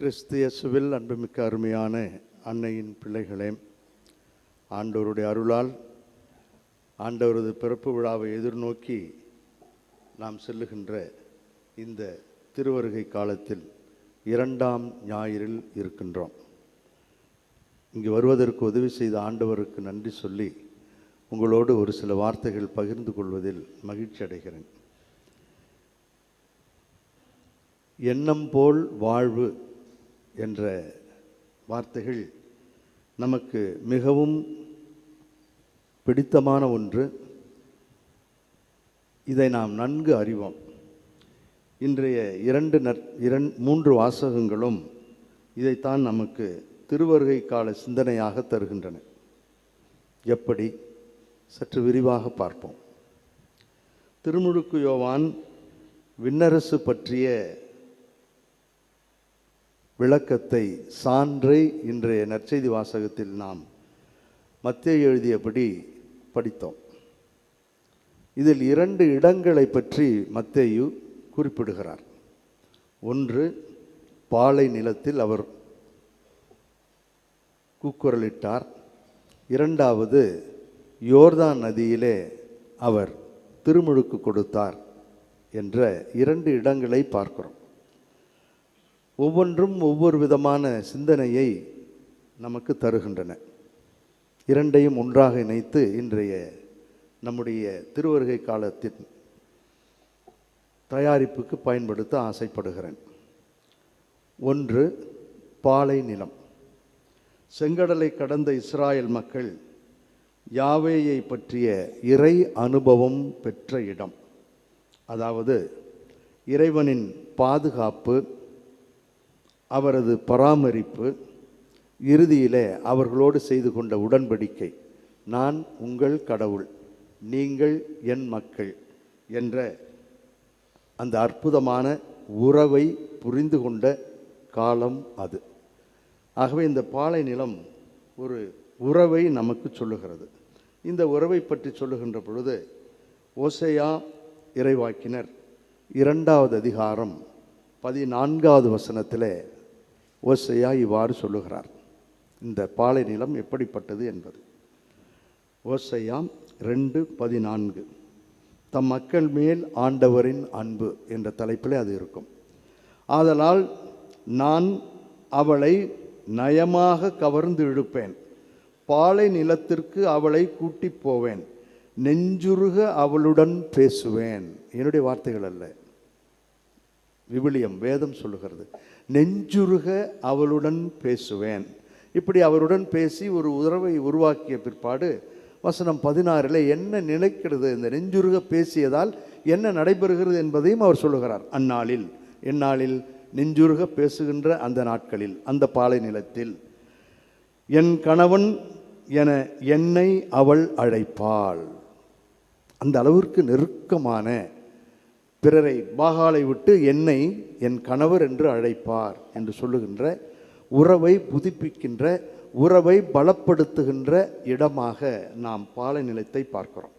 கிறிஸ்து இயேசுவில் அன்புமிக்க அருமையான அன்னையின் பிள்ளைகளே, ஆண்டவருடைய அருளால் ஆண்டவரது பிறப்பு விழாவை எதிர்நோக்கி நாம் செல்லுகின்ற இந்த திருவருகை காலத்தில் 2ஆம் ஞாயிறில் இருக்கின்றோம். இங்கு வருவதற்கு உதவி செய்த ஆண்டவருக்கு நன்றி சொல்லி உங்களோடு ஒரு சில வார்த்தைகள் பகிர்ந்து கொள்வதில் மகிழ்ச்சி அடைகிறேன். எண்ணம் போல் வாழ்வு என்ற வார்த்தைகள் நமக்கு மிகவும் பிடித்தமான ஒன்று. இதை நாம் நன்கு அறிவோம். இன்றைய 3 வாசகங்களும் இதைத்தான் நமக்கு திருவருகை கால சிந்தனையாக தருகின்றன. எப்படி? சற்று விரிவாக பார்ப்போம். திருமுழுக்கு யோவான் விண்ணரசு பற்றிய விளக்கத்தை, சான்றை இன்றைய நற்செய்தி வாசகத்தில் நாம் மத்தேயு எழுதியபடி படித்தோம். இதில் 2 இடங்களை பற்றி மத்தேயு குறிப்பிடுகிறார். ஒன்று, பாலை நிலத்தில் அவர் கூக்குரலிட்டார். 2வது, யோர்தான் நதியிலே அவர் திருமுழுக்கு கொடுத்தார் என்ற 2 இடங்களை பார்க்கிறோம். ஒவ்வொன்றும் ஒவ்வொரு விதமான சிந்தனையை நமக்கு தருகின்றன. 2ஐயும் ஒன்றாக இணைத்து இன்றைய நம்முடைய திருவருகை காலத்தின் தயாரிப்புக்கு பயன்படுத்த ஆசைப்படுகிறேன். ஒன்று, பாலை நிலம். செங்கடலை கடந்த இஸ்ராயல் மக்கள் யாவேயை பற்றிய இறை அனுபவம் பெற்ற இடம். அதாவது இறைவனின் பாதுகாப்பு, அவரது பராமரிப்பு, இறுதியிலே அவர்களோடு செய்து கொண்ட உடன்படிக்கை, நான் உங்கள் கடவுள், நீங்கள் என் மக்கள் என்ற அந்த அற்புதமான உறவை புரிந்து கொண்ட காலம் அது. ஆகவே இந்த பாலை நிலம் ஒரு உறவை நமக்கு சொல்லுகிறது. இந்த உறவை பற்றி சொல்லுகின்ற பொழுது ஓசையா இறைவாக்கினர் 2வது அதிகாரம் 14வது வசனத்திலே ஓசையா இவ்வாறு சொல்லுகிறார். இந்த பாலை நிலம் எப்படிப்பட்டது என்பது. ஓசையா 2:14, தம் மக்கள் மேல் ஆண்டவரின் அன்பு என்ற தலைப்பிலே அது இருக்கும். ஆதலால் நான் அவளை நயமாக கவர்ந்து இழுப்பேன், பாலை நிலத்திற்கு அவளை கூட்டி போவேன், நெஞ்சுருக அவளுடன் பேசுவேன். என்னுடைய வார்த்தைகள் அல்ல, விவிலியம் வேதம் சொல்லுகிறது. நெஞ்சுருக அவளுடன் பேசுவேன். இப்படி அவருடன் பேசி ஒரு உறவை உருவாக்கிய பிற்பாடு வசனம் 16 என்ன நினைக்கிறது, இந்த நெஞ்சுருக பேசியதால் என்ன நடைபெறுகிறது என்பதையும் அவர் சொல்லுகிறார். அந்நாளில், எந்நாளில்? நெஞ்சுருக பேசுகின்ற அந்த நாட்களில், அந்த பாலை நிலத்தில் என் கணவன் என என்னை அவள் அழைப்பாள். அந்த அளவிற்கு நெருக்கமான, பிறரை பாகாலை விட்டு என்னை என் கணவர் என்று அழைப்பார் என்று சொல்லுகின்ற, உறவை புதுப்பிக்கின்ற, உறவை பலப்படுத்துகின்ற இடமாக நாம் பாலை நிலத்தை பார்க்கிறோம்.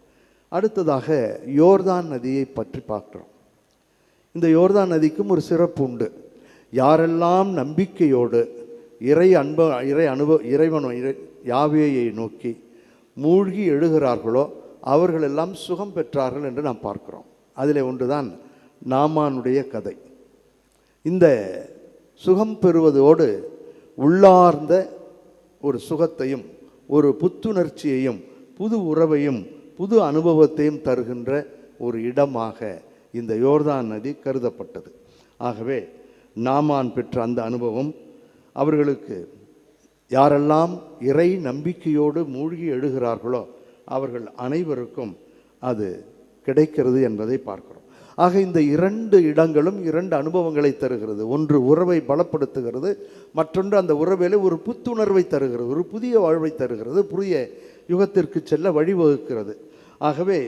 அடுத்ததாக யோர்தான் நதியை பற்றி பார்க்கிறோம். இந்த யோர்தான் நதிக்கும் ஒரு சிறப்பு உண்டு. யாரெல்லாம் நம்பிக்கையோடு இறைவன் யாவேயை நோக்கி மூழ்கி எழுகிறார்களோ அவர்களெல்லாம் சுகம் பெற்றார்கள் என்று நாம் பார்க்கிறோம். அதில் ஒன்றுதான் நாமானுடைய கதை. இந்த சுகம் பெறுவதோடு உள்ளார்ந்த ஒரு சுகத்தையும், ஒரு புத்துணர்ச்சியையும், புது உறவையும், புது அனுபவத்தையும் தருகின்ற ஒரு இடமாக இந்த யோர்தான் நதி கருதப்பட்டது. ஆகவே நாமான் பெற்ற அந்த அனுபவம் அவர்களுக்கு, யாரெல்லாம் இறை நம்பிக்கையோடு மூழ்கி எழுகிறார்களோ அவர்கள் அனைவருக்கும் அது கிடைக்கிறது என்பதை பார்க்கிறோம். ஆக இந்த 2 இடங்களும் 2 அனுபவங்களை தருகிறது. ஒன்று உறவை பலப்படுத்துகிறது, மற்றொன்று அந்த உறவிலே ஒரு புத்துணர்வை தருகிறது, ஒரு புதிய வாழ்வை தருகிறது, புதிய யுகத்திற்கு செல்ல வழிவகுக்கிறது. ஆகவே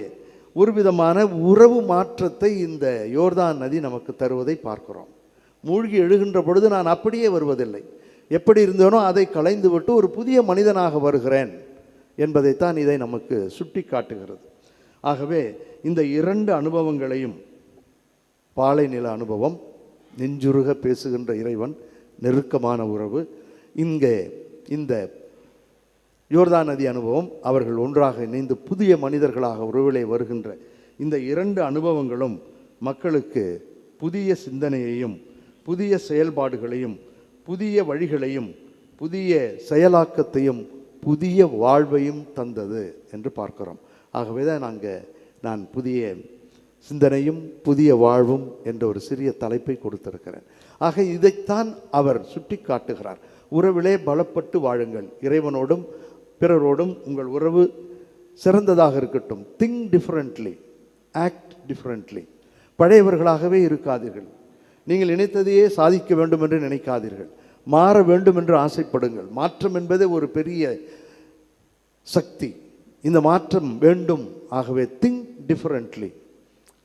ஒரு விதமான உறவு மாற்றத்தை இந்த யோர்தான் நதி நமக்கு தருவதை பார்க்கிறோம். மூழ்கி எழுகின்ற பொழுது நான் அப்படியே வருவதில்லை, எப்படி இருந்தேனோ அதை களைந்து விட்டு ஒரு புதிய மனிதனாக வருகிறேன் என்பதைத்தான் இதை நமக்கு சுட்டி காட்டுகிறது. ஆகவே இந்த 2 அனுபவங்களையும், பாலை நில அனுபவம், நெஞ்சுருக பேசுகின்ற இறைவன், நெருக்கமான உறவு. இங்கே இந்த யோர்தான் நதி அனுபவம், அவர்கள் ஒன்றாக இணைந்து புதிய மனிதர்களாக உறவிலே வருகின்ற இந்த இரண்டு அனுபவங்களும் மக்களுக்கு புதிய சிந்தனையையும் புதிய செயல்பாடுகளையும் புதிய வழிகளையும் புதிய செயலாக்கத்தையும் புதிய வாழ்வையும் தந்தது என்று பார்க்கிறோம். ஆகவே தான் நான் புதிய சிந்தனையும் புதிய வாழ்வும் என்ற ஒரு சிறிய தலைப்பை கொடுத்திருக்கிறேன். ஆக இதைத்தான் அவர் சுட்டி காட்டுகிறார். உறவிலே பலப்பட்டு வாழுங்கள், இறைவனோடும் பிறரோடும் உங்கள் உறவு சிறந்ததாக இருக்கட்டும். Think differently, act differently. பழையவர்களாகவே இருக்காதீர்கள். நீங்கள் நினைத்ததையே சாதிக்க வேண்டும் என்று நினைக்காதீர்கள். மாற வேண்டும் என்று ஆசைப்படுங்கள். மாற்றம் என்பதே ஒரு பெரிய சக்தி. இந்த மாற்றம் வேண்டும். ஆகவே திங்க் டிஃப்ரெண்ட்லி,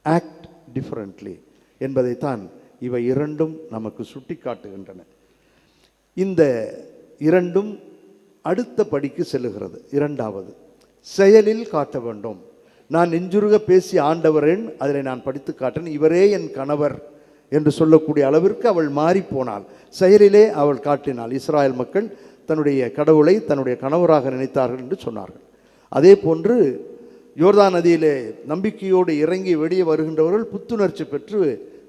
ஆக்ட் டிஃப்ரெண்ட்லி என்பதைத்தான் இவை இரண்டும் நமக்கு சுட்டி காட்டுகின்றன. இந்த இரண்டும் அடுத்த படிக்கு செல்லுகிறது. இரண்டாவது, செயலில் காட்ட வேண்டும். நான் நெஞ்சுருக பேசி ஆண்டவரேன், அதில் நான் படித்து காட்டேன், இவரே என் கணவர் என்று சொல்லக்கூடிய அளவிற்கு அவள் மாறிப்போனாள். செயலிலே அவள் காட்டினாள். இஸ்ராயல் மக்கள் தன்னுடைய கடவுளை தன்னுடைய கணவராக நினைத்தார்கள் என்று சொன்னார்கள். அதே போன்று யோர்தான் நதியிலே நம்பிக்கையோடு இறங்கி வெளியே வருகின்றவர்கள் புத்துணர்ச்சி பெற்று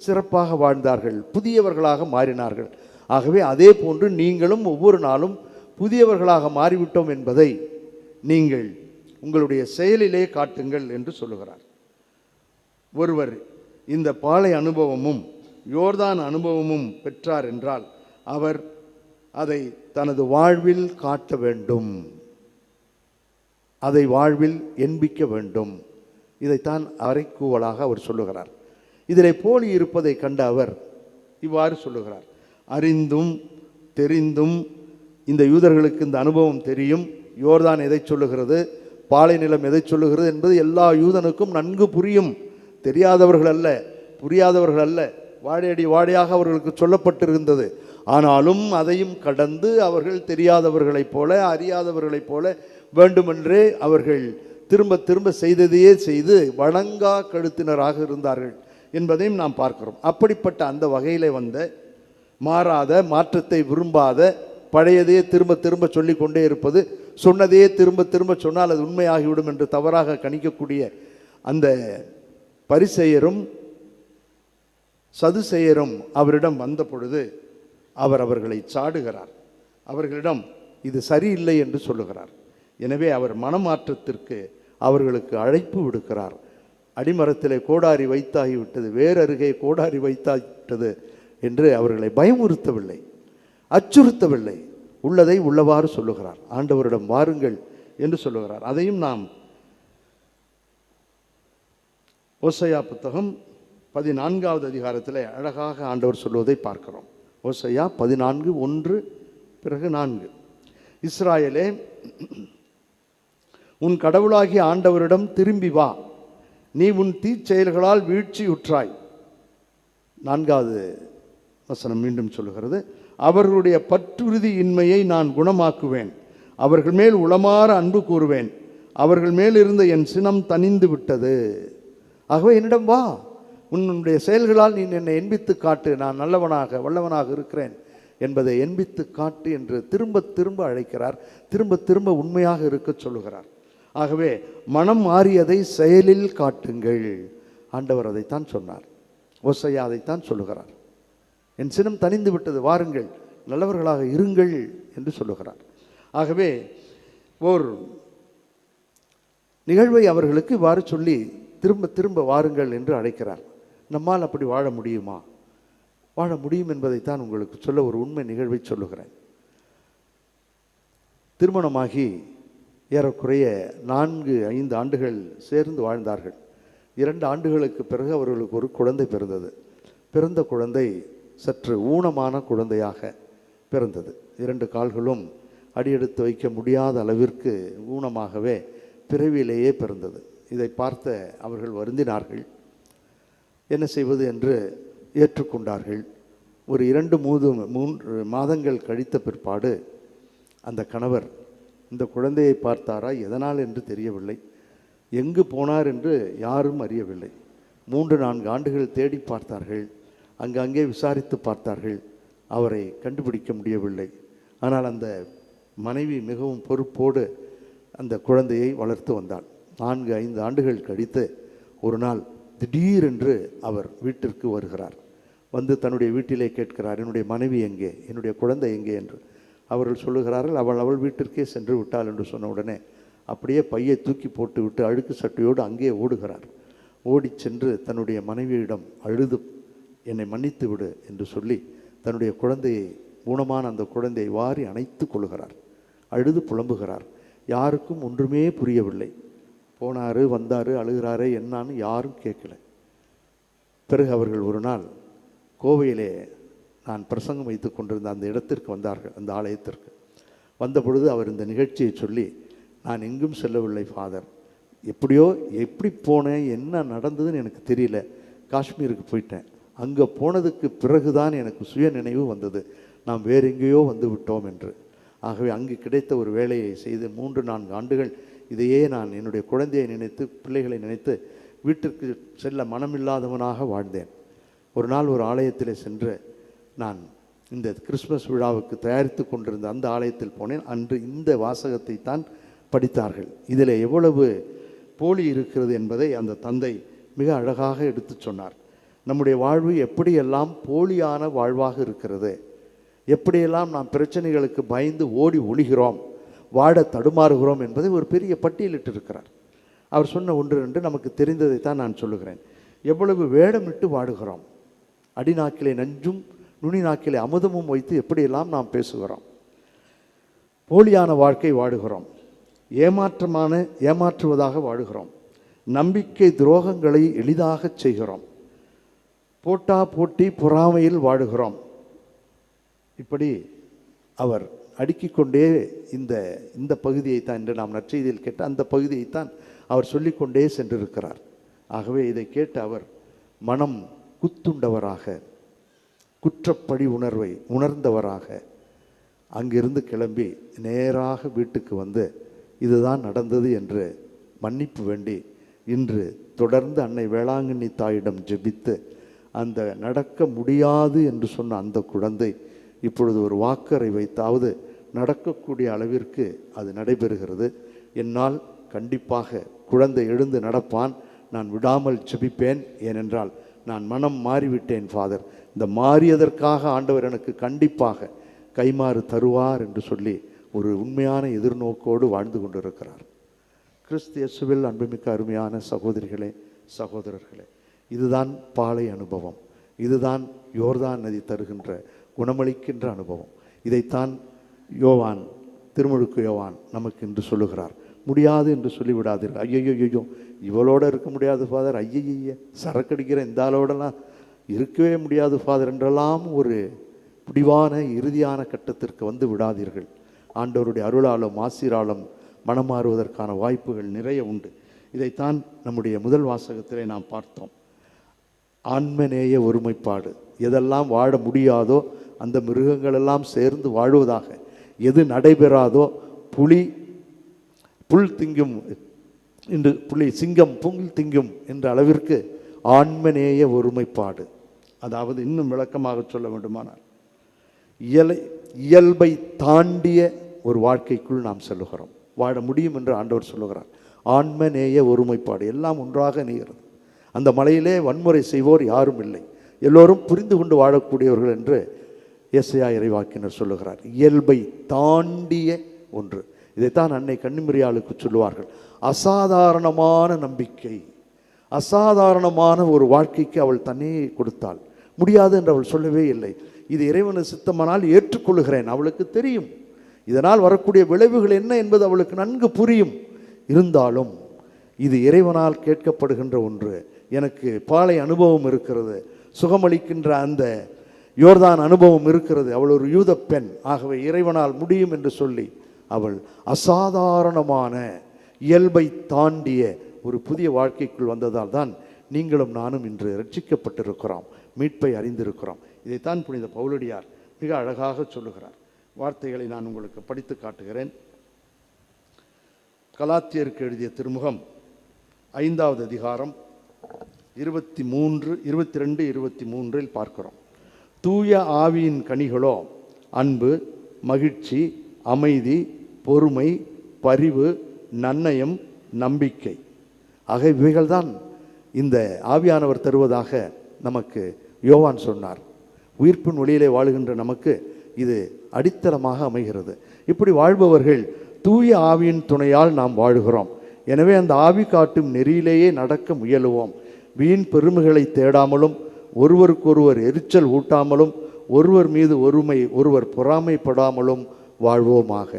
சிறப்பாக வாழ்ந்தார்கள், புதியவர்களாக மாறினார்கள். ஆகவே அதே போன்று நீங்களும் ஒவ்வொரு நாளும் புதியவர்களாக மாறிவிட்டோம் என்பதை நீங்கள் உங்களுடைய செயலிலே காட்டுங்கள் என்று சொல்லுகிறார். ஒருவர் இந்த பாலை அனுபவமும் யோர்தான் அனுபவமும் பெற்றார் என்றால் அவர் அதை தனது வாழ்வில் காட்ட வேண்டும், அதை வாழ்வில் எண்பிக்க வேண்டும். இதைத்தான் அறைக்கூவலாக அவர் சொல்லுகிறார். இதிலே போலி இருப்பதை கண்ட அவர் இவ்வாறு சொல்லுகிறார். அறிந்தும் தெரிந்தும் இந்த யூதர்களுக்கு இந்த அனுபவம் தெரியும். யோர்தான் எதை சொல்லுகிறது, பாலை நிலம் எதை சொல்லுகிறது என்பது எல்லா யூதனுக்கும் நன்கு புரியும். தெரியாதவர்கள் அல்ல, புரியாதவர்கள் அல்ல, வாழையடி வாழையாக அவர்களுக்கு சொல்லப்பட்டிருந்தது. ஆனாலும் அதையும் கடந்து அவர்கள் தெரியாதவர்களைப் போல அறியாதவர்களைப் போல வேண்டுமென்றே அவர்கள் திரும்ப திரும்ப செய்ததையே செய்து வணங்கா கழுத்தினராக இருந்தார்கள் என்பதையும் நாம் பார்க்கிறோம். அப்படிப்பட்ட அந்த வகையிலே வந்த மாறாத, மாற்றத்தை விரும்பாத, பழையதையே திரும்ப திரும்ப சொல்லி கொண்டே இருப்பது, சொன்னதையே திரும்ப திரும்ப சொன்னால் அது உண்மையாகிவிடும் என்று தவறாக கணிக்கக்கூடிய அந்த பரிசேயரும் சதுசேயரும் அவரிடம் வந்த பொழுது அவர் அவர்களை சாடுகிறார். அவர்களிடம் இது சரியில்லை என்று சொல்லுகிறார். எனவே அவர் மனமாற்றத்திற்கு அவர்களுக்கு அழைப்பு விடுக்கிறார். அடிமரத்திலே கோடாரி வைத்தாகிவிட்டது, வேறு அருகே கோடாரி வைத்தாகிவிட்டது என்று அவர்களை பயமுறுத்தவில்லை, அச்சுறுத்தவில்லை, உள்ளதை உள்ளவாறு சொல்லுகிறார். ஆண்டவரிடம் வாருங்கள் என்று சொல்லுகிறார். அதையும் நாம் ஓசையா புத்தகம் 14வது அதிகாரத்தில் அழகாக ஆண்டவர் சொல்வதை பார்க்கிறோம். ஓசையா 14:1 பிறகு 4. இஸ்ராயலே, உன் கடவுளாகிய ஆண்டவரிடம் திரும்பி வா, நீ உன் தீச்செயல்களால் வீழ்ச்சியுற்றாய். 4வது வசனம் மீண்டும் சொல்லுகிறது, அவர்களுடைய பற்றுறுதி இன்மையை நான் குணமாக்குவேன், அவர்கள் மேல் உளமாற அன்பு கூறுவேன், அவர்கள் மேல் இருந்த என் சினம் தணிந்து விட்டது. ஆகவே என்னிடம் வா, உன்னுடைய செயல்களால் நீ என்னை எண்பித்து காட்டு, நான் நல்லவனாக வல்லவனாக இருக்கிறேன் என்பதை எண்பித்து காட்டு என்று திரும்ப திரும்ப அழைக்கிறார். திரும்ப திரும்ப உண்மையாக இருக்க சொல்லுகிறார். ஆகவே மனம் மாறியதை செயலில் காட்டுங்கள். ஆண்டவர் அதைத்தான் சொன்னார். ஓசையா அதைத்தான் சொல்லுகிறார். என் சினம் தணிந்து விட்டது, வாருங்கள், நல்லவர்களாக இருங்கள் என்று சொல்லுகிறார். ஆகவே ஓர் நிகழ்வை அவர்களுக்கு இவ்வாறு சொல்லி திரும்ப திரும்ப வாருங்கள் என்று அழைக்கிறார். நம்மால் அப்படி வாழ முடியுமா? வாழ முடியும் என்பதைத்தான் உங்களுக்கு சொல்ல ஒரு உண்மை நிகழ்வை சொல்லுகிறேன். திருமணமாகி ஏறக்குறைய 4-5 ஆண்டுகள் சேர்ந்து வாழ்ந்தார்கள். 2 ஆண்டுகளுக்கு பிறகு அவர்களுக்கு ஒரு குழந்தை பிறந்தது. பிறந்த குழந்தை சற்று ஊனமான குழந்தையாக பிறந்தது. 2 கால்களும் அடியெடுத்து வைக்க முடியாத அளவிற்கு ஊனமாகவே பிறவியிலேயே பிறந்தது. இதை பார்த்த அவர்கள் வருந்தினார்கள். என்ன செய்வது என்று ஏற்றுக்கொண்டார்கள். ஒரு 2-3 மாதங்கள் கழித்த பிற்பாடு அந்த கணவர் இந்த குழந்தையை பார்த்தாரா, எதனால் என்று தெரியவில்லை, எங்கு போனார் என்று யாரும் அறியவில்லை. 3-4 ஆண்டுகள் தேடி பார்த்தார்கள், அங்கங்கே விசாரித்து பார்த்தார்கள். அவரை கண்டுபிடிக்க முடியவில்லை. ஆனால் அந்த மனைவி மிகவும் பொறுப்போடு அந்த குழந்தையை வளர்த்து வந்தாள். 4-5 ஆண்டுகள் கழித்து ஒரு நாள் திடீரென்று அவர் வீட்டிற்கு வருகிறார். வந்து தன்னுடைய வீட்டிலே கேட்கிறார், என்னுடைய மனைவி எங்கே, என்னுடைய குழந்தை எங்கே என்று. அவர்கள் சொல்லுகிறார்கள், அவள் வீட்டிற்கே சென்று விட்டாள் என்று சொன்ன உடனே அப்படியே பையை தூக்கி போட்டு விட்டு அழுக்கு சட்டையோடு அங்கே ஓடுகிறார். ஓடி சென்று தன்னுடைய மனைவியிடம் அழுது என்னை மன்னித்து விடு என்று சொல்லி தன்னுடைய குழந்தையை, ஊனமான அந்த குழந்தையை வாரி அணைத்து கொள்கிறார். அழுது புலம்புகிறார். யாருக்கும் ஒன்றுமே புரியவில்லை. போனார், வந்தார், அழுகிறாரு, என்னான்னு யாரும் கேட்கல. பிறகு அவர்கள் ஒரு நாள் கோவையிலே நான் பிரசங்கம் வைத்து கொண்டிருந்த அந்த இடத்திற்கு வந்தார்கள். அந்த ஆலயத்திற்கு வந்த பொழுது அவர் இந்த நிகழ்ச்சியை சொல்லி, நான் எங்கும் செல்லவில்லை ஃபாதர், எப்படியோ எப்படி போனேன், என்ன நடந்ததுன்னு எனக்கு தெரியல, காஷ்மீருக்கு போயிட்டேன். அங்கே போனதுக்கு பிறகுதான் எனக்கு சுய நினைவு வந்தது, நாம் வேறு எங்கேயோ வந்து விட்டோம் என்று. ஆகவே அங்கு கிடைத்த ஒரு வேலையை செய்து 3-4 ஆண்டுகள் இதையே நான் என்னுடைய குழந்தையை நினைத்து, பிள்ளைகளை நினைத்து வீட்டிற்கு செல்ல மனமில்லாதவனாக வாழ்ந்தேன். ஒரு நாள் ஒரு ஆலயத்தில் சென்று நான் இந்த கிறிஸ்மஸ் விழாவுக்கு தயாரித்து கொண்டிருந்த அந்த ஆலயத்தில் போனேன். அன்று இந்த வாசகத்தை தான் படித்தார்கள். இதில் எவ்வளவு போலி இருக்கிறது என்பதை அந்த தந்தை மிக அழகாக எடுத்து சொன்னார். நம்முடைய வாழ்வு எப்படியெல்லாம் போலியான வாழ்வாக இருக்கிறது, எப்படியெல்லாம் நாம் பிரச்சனைகளுக்கு பயந்து ஓடி ஒளிகிறோம், வாட தடுமாறுகிறோம் என்பதை ஒரு பெரிய பட்டியலிட்டு இருக்கிறார். அவர் சொன்ன 1-2 நமக்கு தெரிந்ததைத்தான் நான் சொல்லுகிறேன். எவ்வளவு வேடமிட்டு வாடுகிறோம், அடிநாக்கிலே நஞ்சும் நுனி நாக்கிலே அமுதமும் வைத்து எப்படியெல்லாம் நாம் பேசுகிறோம், போலியான வாழ்க்கை வாடுகிறோம், ஏமாற்றுவதாக வாடுகிறோம், நம்பிக்கை துரோகங்களை எளிதாக செய்கிறோம், போட்டா போட்டி பொறாமையில் வாடுகிறோம். இப்படி அவர் அடுக்கிக் கொண்டே இந்த பகுதியைத்தான் இன்று நாம் நற்செய்தியில் கேட்ட அந்த பகுதியைத்தான் அவர் சொல்லிக்கொண்டே சென்றிருக்கிறார். ஆகவே இதை கேட்டு அவர் மனம் குத்துண்டவராக, குற்றப்பழி உணர்வை உணர்ந்தவராக அங்கிருந்து கிளம்பி நேராக வீட்டுக்கு வந்து இதுதான் நடந்தது என்று மன்னிப்பு வேண்டி இன்று தொடர்ந்து அன்னை வேளாங்கண்ணி தாயிடம் ஜெபித்து அந்த நடக்க முடியாது என்று சொன்ன அந்த குழந்தை இப்பொழுது ஒரு வாக்கரை வைத்தாவது நடக்கக்கூடிய அளவிற்கு அது நடைபெறுகிறது. என்னால் கண்டிப்பாக குழந்தை எழுந்து நடப்பான், நான் விடாமல் ஜெபிப்பேன், ஏனென்றால் நான் மனம் மாறிவிட்டேன் ஃபாதர், இந்த மாறியதற்காக ஆண்டவர் எனக்கு கண்டிப்பாக கைமாறு தருவார் என்று சொல்லி ஒரு உண்மையான எதிர்நோக்கோடு வாழ்ந்து கொண்டிருக்கிறார். கிறிஸ்து இயேசுவில் அன்புமிக்க அருமையான சகோதரிகளே, சகோதரர்களே, இதுதான் பாலை அனுபவம், இதுதான் யோர்தான் நதி தருகின்ற குணமளிக்கின்ற அனுபவம். இதைத்தான் யோவான், திருமுழுக்கு யோவான் நமக்கு இன்று சொல்லுகிறார். முடியாது என்று சொல்லிவிடாதீர்கள். ஐயோ இவளோட இருக்க முடியாது ஃபாதர், ஐயய்ய சரக்கடிக்கிற இந்த ஆளோடலாம் இருக்கவே முடியாது ஃபாதர் என்றெல்லாம் ஒரு முடிவான இறுதியான கட்டத்திற்கு வந்து விடாதீர்கள். ஆண்டவருடைய அருளாலும் ஆசீராலும் மனம் மாறுவதற்கான வாய்ப்புகள் நிறைய உண்டு. இதைத்தான் நம்முடைய முதல் வாசகத்திலே நாம் பார்த்தோம். ஆன்மநேய ஒருமைப்பாடு. எதெல்லாம் வாழ முடியாதோ அந்த மிருகங்களெல்லாம் சேர்ந்து வாழ்வதாக, எது நடைபெறாதோ புல் திங்கும் என்று சிங்கம் புல் திங்கும் என்ற அளவிற்கு ஆன்மநேய ஒருமைப்பாடு. அதாவது இன்னும் விளக்கமாக சொல்ல வேண்டுமானால் இயல்பை தாண்டிய ஒரு வாழ்க்கைக்குள் நாம் செல்லுகிறோம், வாழ முடியும் என்று ஆண்டவர் சொல்லுகிறார். ஆன்மநேய ஒருமைப்பாடு, எல்லாம் ஒன்றாக நீகிறது. அந்த மலையிலே வன்முறை செய்வோர் யாரும் இல்லை, எல்லோரும் புரிந்து கொண்டு வாழக்கூடியவர்கள் என்று ஏசாயா இறைவாக்கினர் சொல்லுகிறார். இயல்பை தாண்டிய ஒன்று. இதைத்தான் அன்னை கன்னிமரியாளுக்கு சொல்லுவார்கள், அசாதாரணமான நம்பிக்கை, அசாதாரணமான ஒரு வாழ்க்கைக்கு அவள் தன்னையே கொடுத்தாள். முடியாது என்று அவள் சொல்லவே இல்லை. இது இறைவனது சித்தமானால் ஏற்றுக்கொள்கிறேன். அவளுக்கு தெரியும் இதனால் வரக்கூடிய விளைவுகள் என்ன என்பது அவளுக்கு நன்கு புரியும். இருந்தாலும் இது இறைவனால் கேட்கப்படுகின்ற ஒன்று. எனக்கு பாலை அனுபவம் இருக்கிறது, சுகமளிக்கின்ற அந்த யோர்தான் அனுபவம் இருக்கிறது. அவள் ஒரு யூத பெண், ஆகவே இறைவனால் முடியும் என்று சொல்லி அவள் அசாதாரணமான இயல்பை தாண்டிய ஒரு புதிய வாழ்க்கைக்குள் வந்ததால் தான் நீங்களும் நானும் இன்று ரட்சிக்கப்பட்டிருக்கிறோம், மீட்பை அறிந்திருக்கிறோம். இதைத்தான் புனித பவுலடியார் மிக அழகாக சொல்லுகிறார். வார்த்தைகளை நான் உங்களுக்கு படித்து காட்டுகிறேன். கலாத்தியருக்கு எழுதிய திருமுகம் 5வது அதிகாரம் 22, 23 பார்க்கிறோம். தூய ஆவியின் கனிகளோ அன்பு, மகிழ்ச்சி, அமைதி, பொறுமை, பரிவு, நன்னயம், நம்பிக்கை. ஆக இவைகள்தான் இந்த ஆவியானவர் தருவதாக நமக்கு யோவான் சொன்னார். உயிர்ப்பின் ஒளியிலே வாழுகின்ற நமக்கு இது அடித்தளமாக அமைகிறது. இப்படி வாழ்பவர்கள் தூய ஆவியின் துணையால் நாம் வாழுகிறோம். எனவே அந்த ஆவி காட்டும் நெறியிலேயே நடக்க முயலுவோம். வீண் பெருமைகளை தேடாமலும், ஒருவருக்கொருவர் எரிச்சல் ஊட்டாமலும், ஒருவர் மீது ஒருவர் பொறாமைப்படாமலும் வாழ்வோமாக.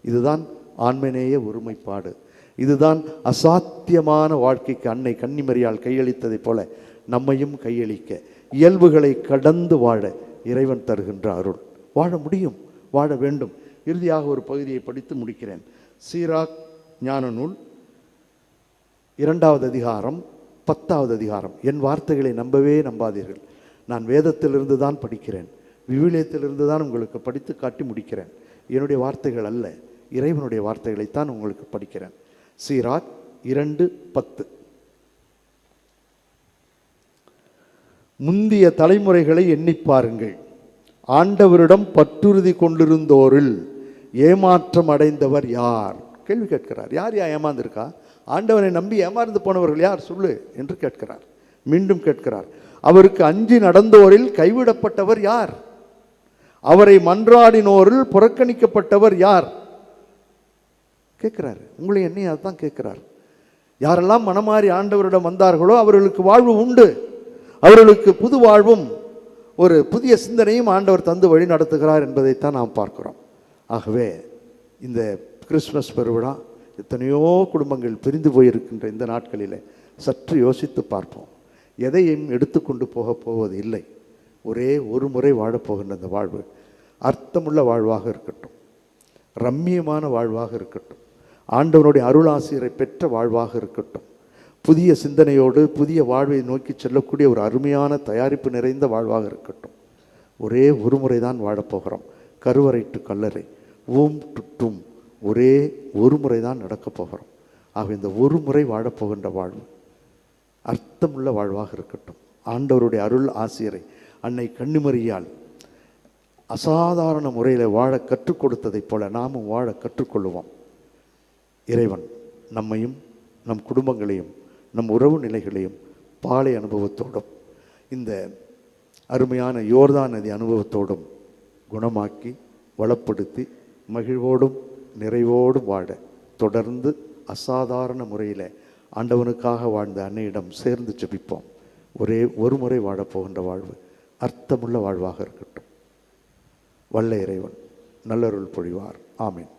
இதுதான் ஆண்மநேய ஒருமைப்பாடு. இதுதான் அசாத்தியமான வாழ்க்கைக்கு அன்னை கன்னிமரியால் கையளித்ததைப் போல நம்மையும் கையளிக்க, இயல்புகளை கடந்து வாழ இறைவன் தருகின்ற அருள். வாழ முடியும், வாழ வேண்டும். இறுதியாக ஒரு பகுதியை படித்து முடிக்கிறேன். சீராக் ஞான நூல் 2வது அதிகாரம் 10வது அதிகாரம். என் வார்த்தைகளை நம்பவே நம்பாதீர்கள். நான் வேதத்திலிருந்து தான் படிக்கிறேன், விவிலியத்திலிருந்து தான் உங்களுக்கு படித்து காட்டி முடிக்கிறேன். என்னுடைய வார்த்தைகள் அல்ல, இறைவனுடைய வார்த்தைகளைத்தான் உங்களுக்கு படிக்கிறேன். சீராக் 2:10. முந்திய தலைமுறைகளை எண்ணி பாருங்கள். ஆண்டவரிடம் பற்றுறுதி கொண்டிருந்தோரில் ஏமாற்றம் அடைந்தவர் யார்? கேள்வி கேட்கிறார். யார் ஏமாந்திருக்கா? ஆண்டவனை நம்பி ஏமாந்து போனவர்கள் யார் சொல்லு என்று கேட்கிறார். மீண்டும் கேட்கிறார். அவருக்கு அஞ்சி நடந்தோரில் கைவிடப்பட்டவர் யார்? அவரை மன்றாடினோரில் புறக்கணிக்கப்பட்டவர் யார்? கேட்கிறார். உங்களை என்னையும் அதுதான் கேட்கிறார். யாரெல்லாம் மனமாறி ஆண்டவரிடம் வந்தார்களோ அவர்களுக்கு வாழ்வு உண்டு. அவர்களுக்கு புது வாழ்வும் ஒரு புதிய சிந்தனையும் ஆண்டவர் தந்து வழி நடத்துகிறார் என்பதைத்தான் நாம் பார்க்கிறோம். ஆகவே இந்த கிறிஸ்மஸ் பெருவிழா, எத்தனையோ குடும்பங்கள் பிரிந்து போயிருக்கின்ற இந்த நாட்களில் சற்று யோசித்து பார்ப்போம். எதையும் எடுத்துக்கொண்டு போவது இல்லை. ஒரே ஒரு முறை வாழப்போகின்ற அந்த வாழ்வு அர்த்தமுள்ள வாழ்வாக இருக்கட்டும், ரம்மியமான வாழ்வாக இருக்கட்டும், ஆண்டவனுடைய அருளாசிரியரை பெற்ற வாழ்வாக இருக்கட்டும், புதிய சிந்தனையோடு புதிய வாழ்வை நோக்கி செல்லக்கூடிய ஒரு அருமையான தயாரிப்பு நிறைந்த வாழ்வாக இருக்கட்டும். ஒரே ஒரு முறை தான் வாழப்போகிறோம். கருவறை டு கல்லறை, ஊம் டு டூம், ஒரே ஒரு முறை தான் நடக்கப் போகிறோம். ஆக இந்த ஒரு முறை வாழப்போகின்ற வாழ்வு அர்த்தமுள்ள வாழ்வாக இருக்கட்டும். ஆண்டவருடைய அருள் ஆசிரியரை அன்னை கன்னிமரியால் அசாதாரண முறையில் வாழ கற்றுக் கொடுத்ததைப் போல நாமும் வாழ கற்றுக்கொள்ளுவோம். இறைவன் நம்மையும் நம் குடும்பங்களையும் நம் உறவு நிலைகளையும் பாலை அனுபவத்தோடும் இந்த அருமையான யோர்தான் நதி அனுபவத்தோடும் குணமாக்கி வளப்படுத்தி மகிழ்வோடும் நிறைவோடும் வாழ தொடர்ந்து அசாதாரண முறையில் ஆண்டவனுக்காக வாழ்ந்த அன்னையிடம் சேர்ந்து ஜெபிப்போம். ஒரே ஒரு முறை வாழப்போகின்ற வாழ்வு அர்த்தமுள்ள வாழ்வாக இருக்கட்டும். வல்ல இறைவன் நல்லருள் பொழிவார். ஆமீன்.